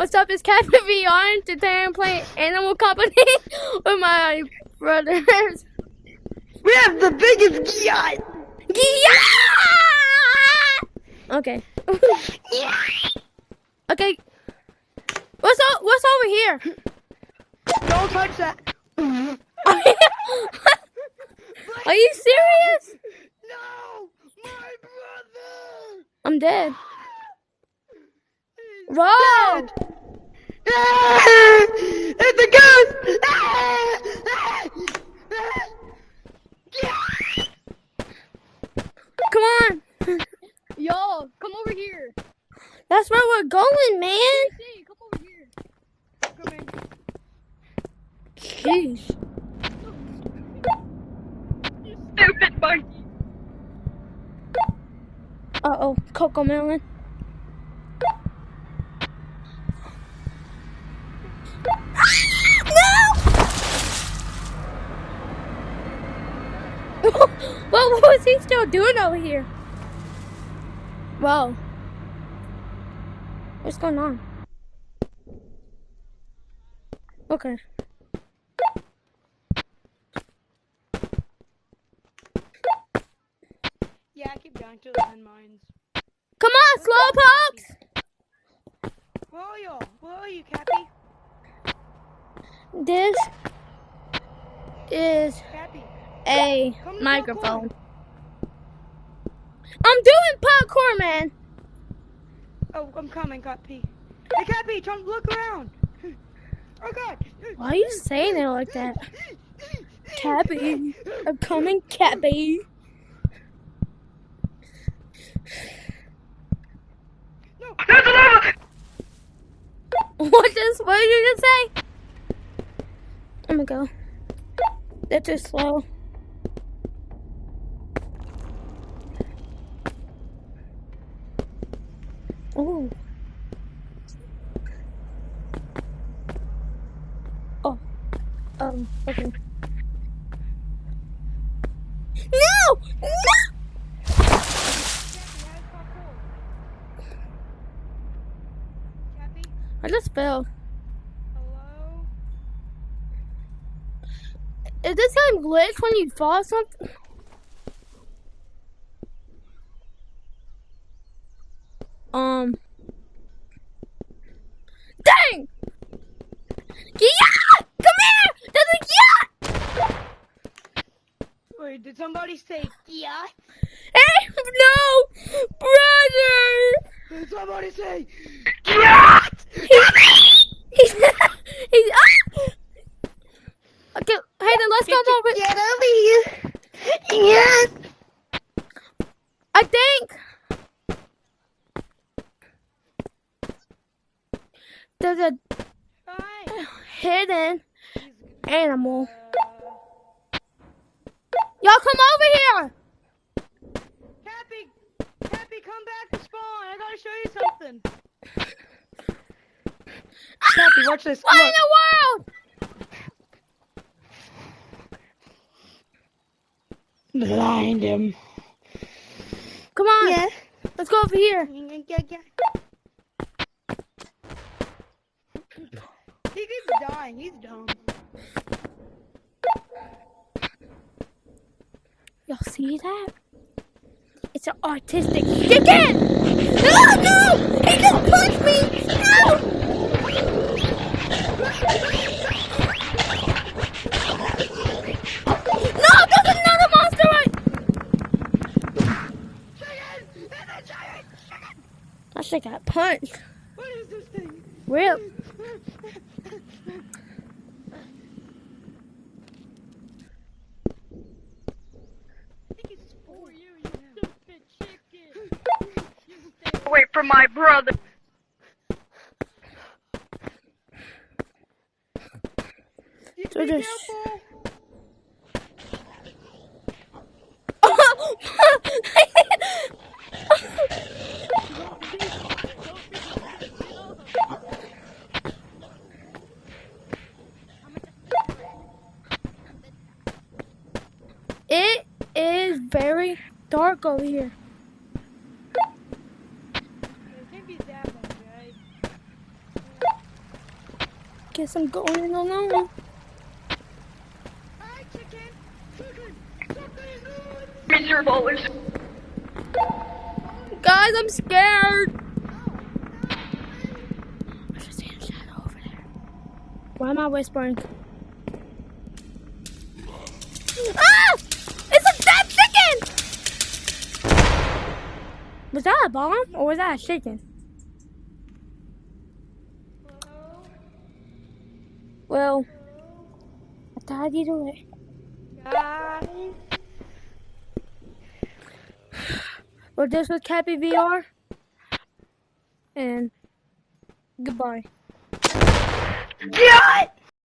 What's up? It's Captain VR today. I'm playing Animal Company with my brothers. We have the biggest yacht. Okay. Okay. What's over here? Don't touch that. Are you serious? No, my brother. I'm dead. Whoa! It's a ghost. Come on. Yo, come over here. That's where we're going, man. Hey, come over here. Come in. Jeez. You stupid monkey. Uh-oh. Coco Melon. What was he still doing over here? Whoa. What's going on? Okay. Yeah, I keep going to the landmines. Come on, Slowpokes! Where are y'all? Where are you, Cappy? This is Cappy. a Come to microphone. I'm doing parkour, man. Oh, I'm coming, Cappy. Hey, Cappy, Trump, look around. Oh, God. Why are you saying it like that? Cappy. I'm coming, Cappy. No, there's a lava! What are you gonna say? I'm gonna go. That's too slow. Ooh. Oh. Okay. No! No! Cappy, I just fell. hello? Is this game glitch when you fall or something? Dang! Yeah! Come here! There's a yacht! Wait, did somebody say yacht? Hey, no! Brother! Did somebody say yacht? He's okay, Hayden, let's go over. Get over here. Yes. I think there's a Hi. hidden animal. Y'all come over here! Cappy, come back to spawn. I gotta show you something. Cappy, watch this. What in Look. the world? Blind him. Come on. Yeah. Let's go over here. He keeps dying. He's dumb. Y'all see that? It's an artistic. Dig in! Oh no! He just punched me! No! No! There's another monster right! I think I got punched. What is this thing? Rip. Away from my brother. So Be just... careful. It is very dark over here. It can't be that much, right? guess I'm going in alone. Hi, chicken. Chicken. Something is good. Miserable is Guys, I'm scared. I just see a shadow over there. Why am I whispering? Ah! It's a dead chicken! Was that a bomb or was that a chicken? Well, I died either way. Guys. Well, this was Cappy VR. And goodbye. God!